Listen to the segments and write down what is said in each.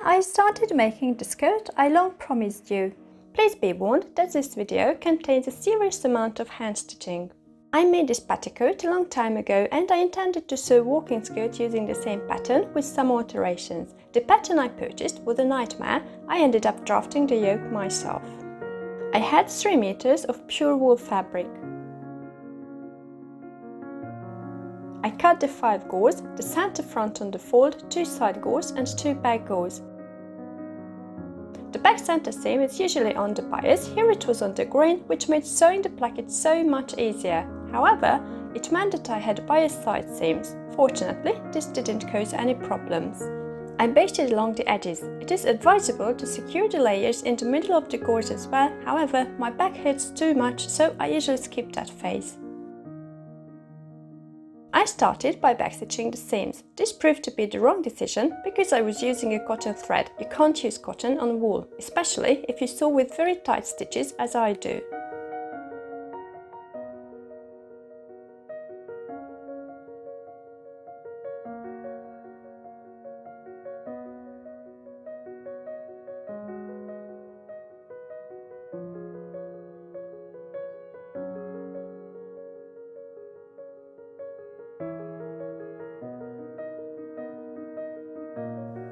I started making the skirt I long promised you. Please be warned that this video contains a serious amount of hand stitching. I made this petticoat a long time ago and I intended to sew walking skirt using the same pattern with some alterations. The pattern I purchased was a nightmare. I ended up drafting the yoke myself. I had 3 meters of pure wool fabric. I cut the 5 gores, the center front on the fold, 2 side gores and 2 back gores. The back center seam is usually on the bias, here it was on the grain, which made sewing the placket so much easier. However, it meant that I had bias side seams. Fortunately, this didn't cause any problems. I basted along the edges. It is advisable to secure the layers in the middle of the gores as well, however, my back hurts too much, so I usually skip that phase. I started by backstitching the seams. This proved to be the wrong decision because I was using a cotton thread. You can't use cotton on wool, especially if you sew with very tight stitches as I do.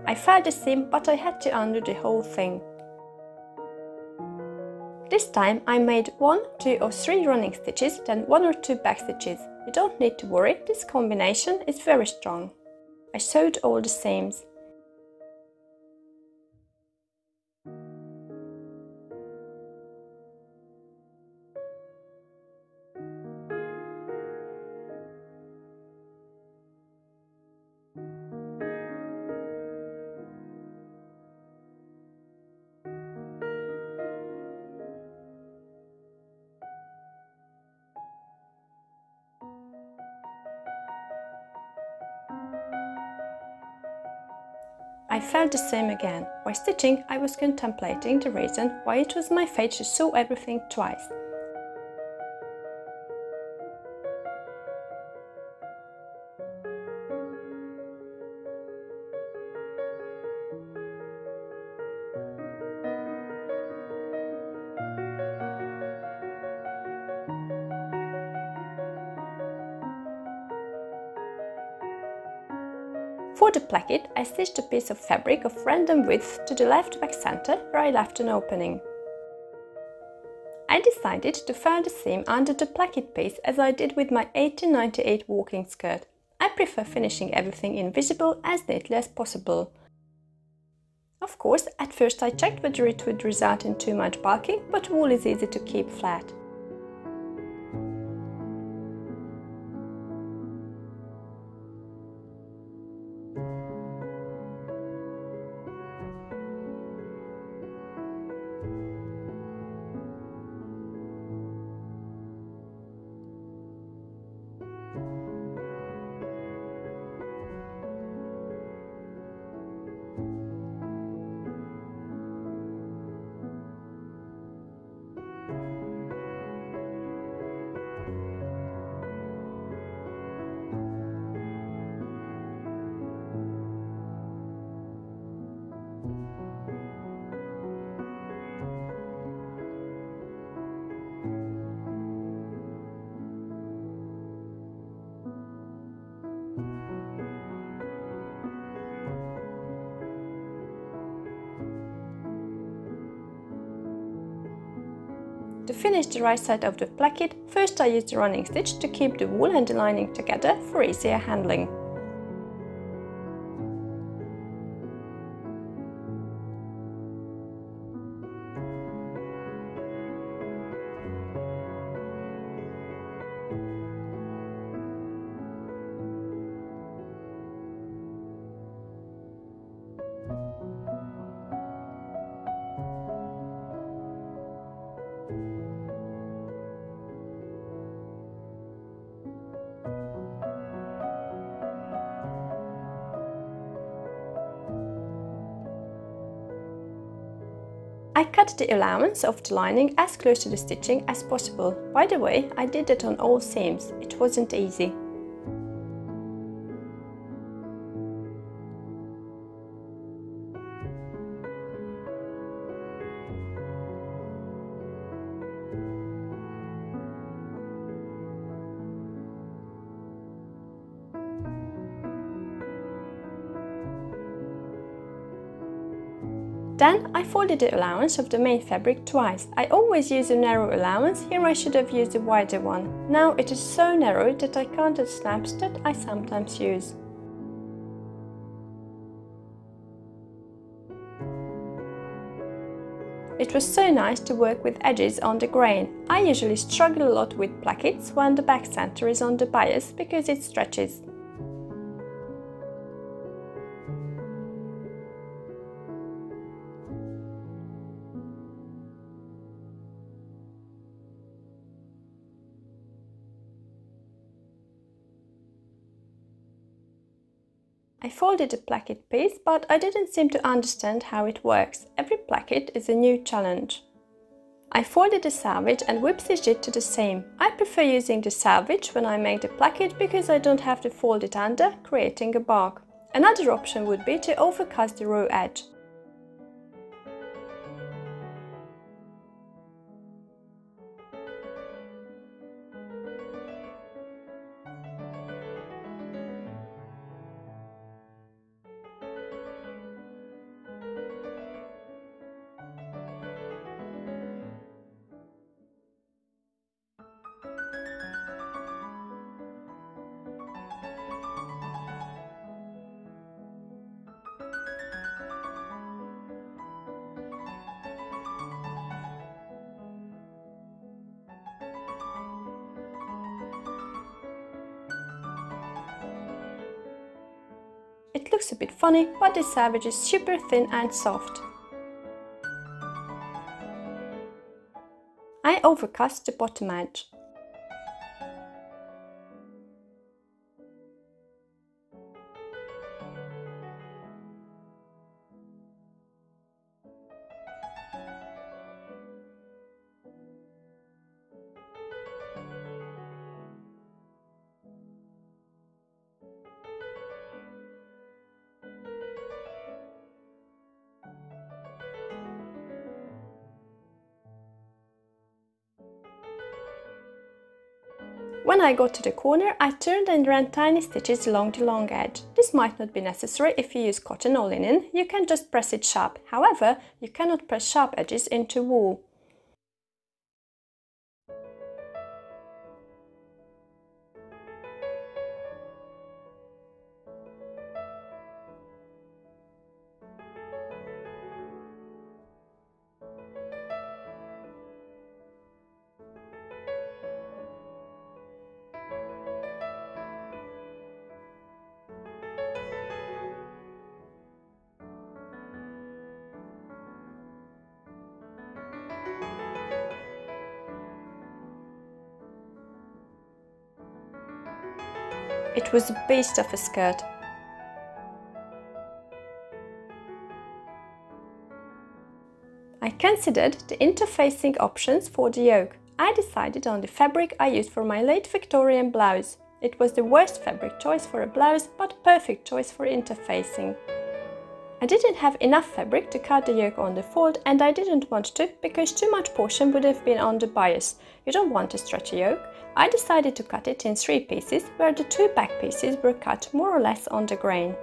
I found the seam, but I had to undo the whole thing. This time I made 1, 2 or 3 running stitches, then 1 or 2 back stitches. You don't need to worry, this combination is very strong. I sewed all the seams. I felt the same again. While stitching, I was contemplating the reason why it was my fate to sew everything twice. For the placket, I stitched a piece of fabric of random width to the left back center where I left an opening. I decided to file the seam under the placket piece as I did with my 1898 walking skirt. I prefer finishing everything invisible as neatly as possible. Of course, at first I checked whether it would result in too much bulking, but wool is easy to keep flat. To finish the right side of the placket, first I used the running stitch to keep the wool and the lining together for easier handling. I cut the allowance of the lining as close to the stitching as possible. By the way, I did it on all seams. It wasn't easy. Then I folded the allowance of the main fabric twice. I always use a narrow allowance, here I should have used a wider one. Now it is so narrow that I can't add snaps that I sometimes use. It was so nice to work with edges on the grain. I usually struggle a lot with plackets when the back center is on the bias because it stretches. I folded the placket piece, but I didn't seem to understand how it works. Every placket is a new challenge. I folded the selvage and whip-stitched it to the seam. I prefer using the selvage when I make the placket because I don't have to fold it under, creating a bark. Another option would be to overcast the raw edge. It looks a bit funny, but the selvage is super thin and soft. I overcast the bottom edge. When I got to the corner, I turned and ran tiny stitches along the long edge. This might not be necessary if you use cotton or linen, you can just press it sharp. However, you cannot press sharp edges into wool. It was a beast of a skirt. I considered the interfacing options for the yoke. I decided on the fabric I used for my late Victorian blouse. It was the worst fabric choice for a blouse, but perfect choice for interfacing. I didn't have enough fabric to cut the yoke on the fold, and I didn't want to because too much portion would have been on the bias. You don't want to stretch a yoke. I decided to cut it in 3 pieces, where the 2 back pieces were cut more or less on the grain.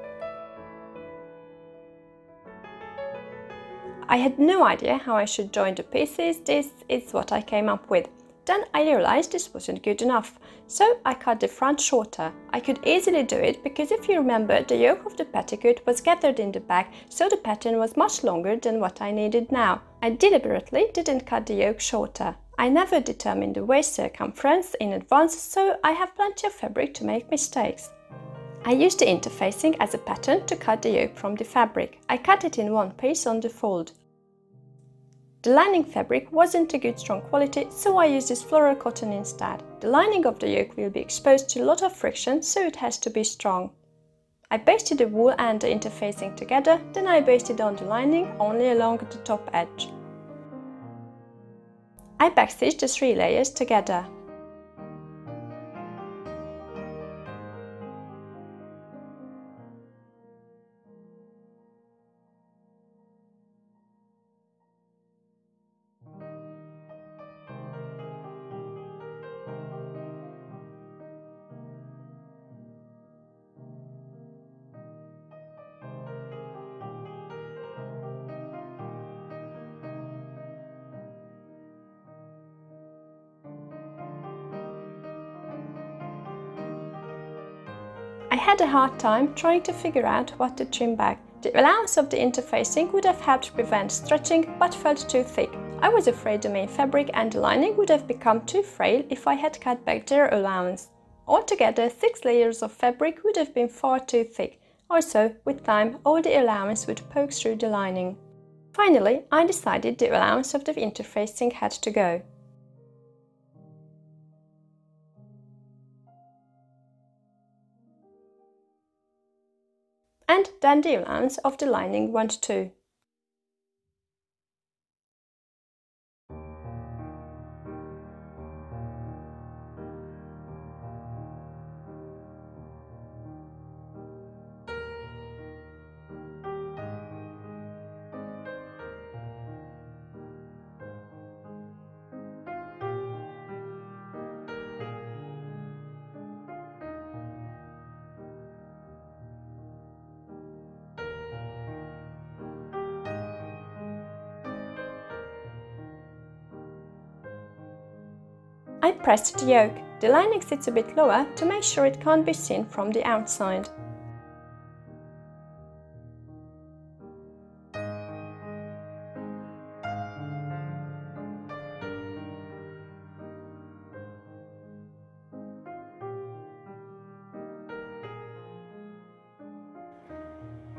I had no idea how I should join the pieces. This is what I came up with. Then I realized this wasn't good enough, so I cut the front shorter. I could easily do it because if you remember, the yoke of the petticoat was gathered in the back, so the pattern was much longer than what I needed now. I deliberately didn't cut the yoke shorter. I never determined the waist circumference in advance, so I have plenty of fabric to make mistakes. I used the interfacing as a pattern to cut the yoke from the fabric. I cut it in 1 piece on the fold. The lining fabric wasn't a good strong quality, so I used this floral cotton instead. The lining of the yoke will be exposed to a lot of friction, so it has to be strong. I basted the wool and the interfacing together, then I basted on the lining only along the top edge. I backstitched the 3 layers together. I had a hard time trying to figure out what to trim back. The allowance of the interfacing would have helped prevent stretching, but felt too thick. I was afraid the main fabric and the lining would have become too frail if I had cut back their allowance. Altogether, 6 layers of fabric would have been far too thick. Also, with time, all the allowance would poke through the lining. Finally, I decided the allowance of the interfacing had to go. And then the allowance of the lining went too. I pressed the yoke. The lining sits a bit lower to make sure it can't be seen from the outside.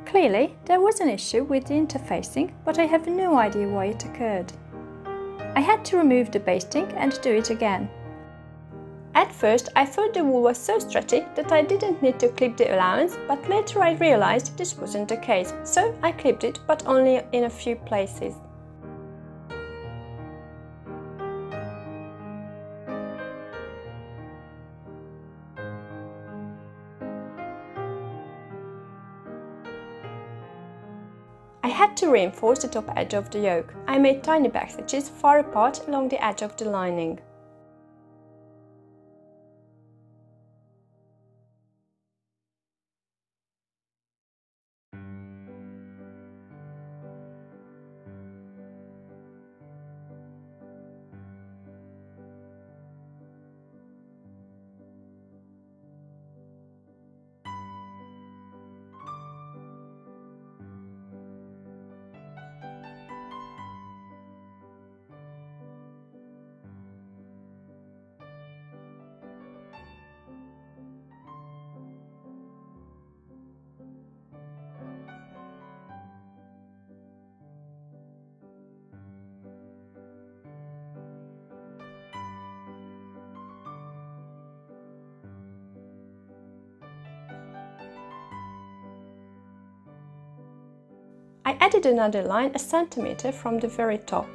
Clearly, there was an issue with the interfacing, but I have no idea why it occurred. I had to remove the basting and do it again. At first, I thought the wool was so stretchy that I didn't need to clip the allowance, but later I realized this wasn't the case, so I clipped it, but only in a few places. I had to reinforce the top edge of the yoke. I made tiny back stitches far apart along the edge of the lining. I added another line 1 centimeter from the very top.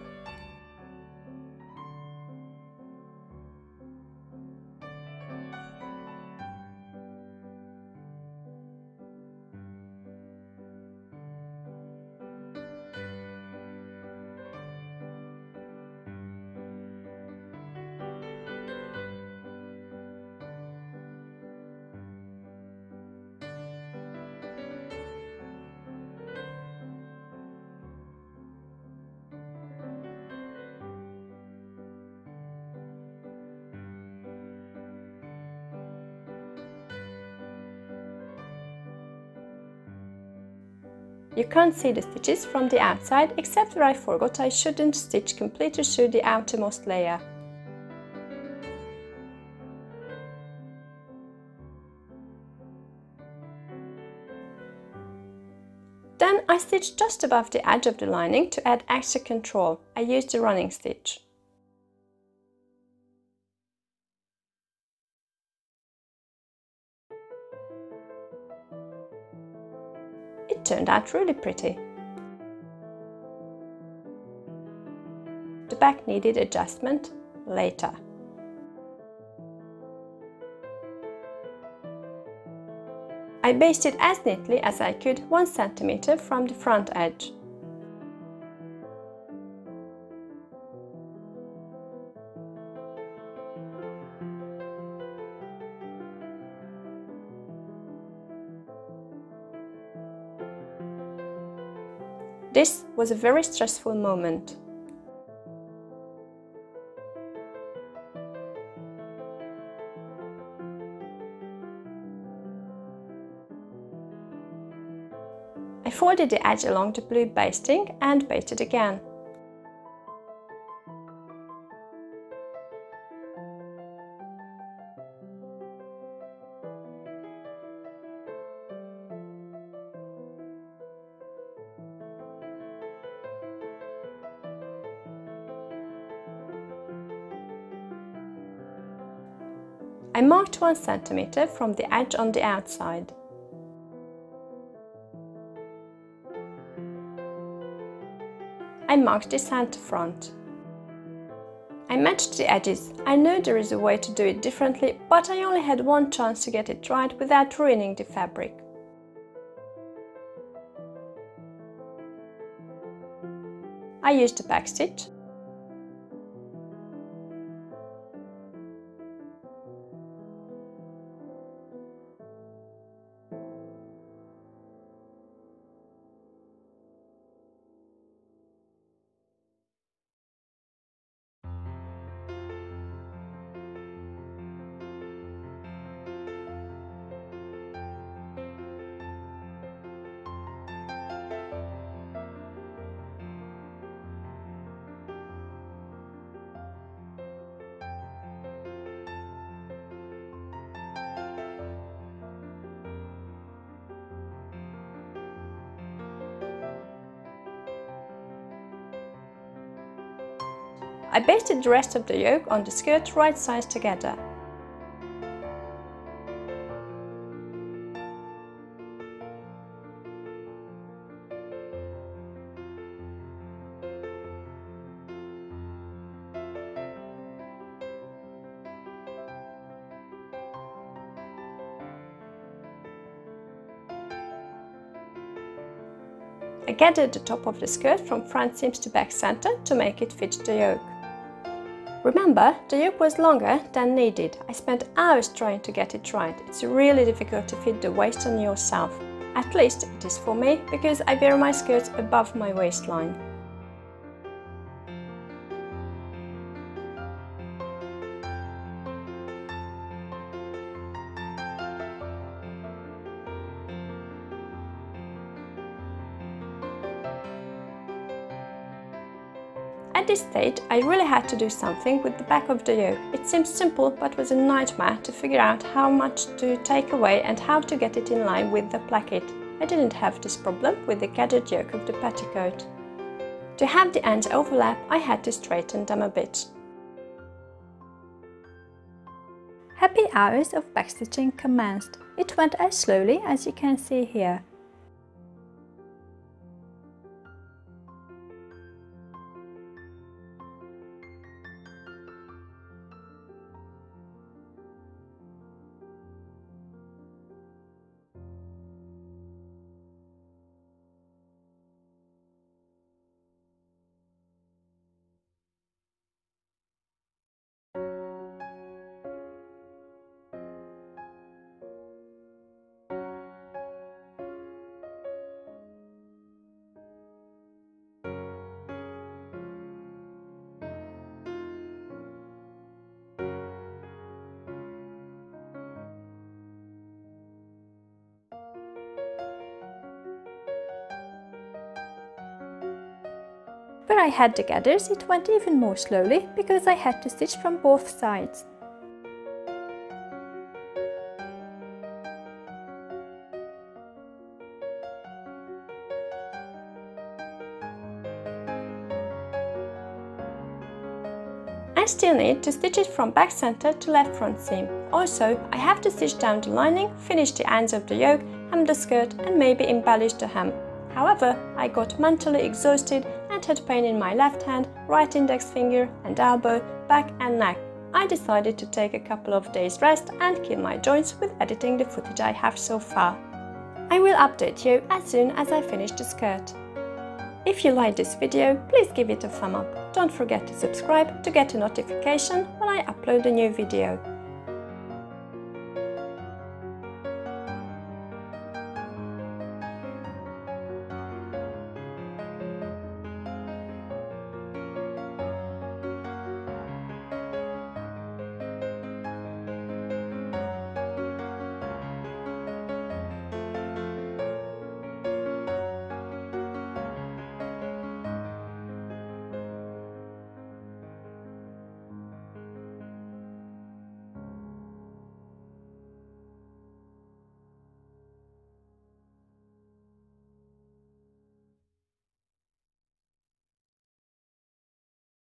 You can't see the stitches from the outside, except where I forgot I shouldn't stitch completely through the outermost layer. Then I stitched just above the edge of the lining to add extra control. I used a running stitch. It turned out really pretty. The back needed adjustment later. I basted as neatly as I could 1 centimeter from the front edge. This was a very stressful moment. folded the edge along the blue basting and basted again. I marked 1 centimeter from the edge on the outside. I marked the center front. I matched the edges. I know there is a way to do it differently, but I only had one chance to get it right without ruining the fabric. I used a backstitch. I basted the rest of the yoke on the skirt right sides together. I gathered the top of the skirt from front seams to back center to make it fit the yoke. Remember, the yoke was longer than needed. I spent hours trying to get it right. It's really difficult to fit the waist on yourself. At least it is for me, because I wear my skirts above my waistline. At this stage, I really had to do something with the back of the yoke. It seems simple, but was a nightmare to figure out how much to take away and how to get it in line with the placket. I didn't have this problem with the gathered yoke of the petticoat. To have the ends overlap, I had to straighten them a bit. Happy hours of backstitching commenced. It went as slowly as you can see here. Where I had the gathers, it went even more slowly because I had to stitch from both sides. I still need to stitch it from back center to left front seam. Also, I have to stitch down the lining, finish the ends of the yoke, hem the skirt and maybe embellish the hem. However, I got mentally exhausted and had pain in my left hand, right index finger and elbow, back and neck. I decided to take a couple of days rest and kill my joints with editing the footage I have so far. I will update you as soon as I finish the skirt. If you like this video, please give it a thumb up. Don't forget to subscribe to get a notification when I upload a new video.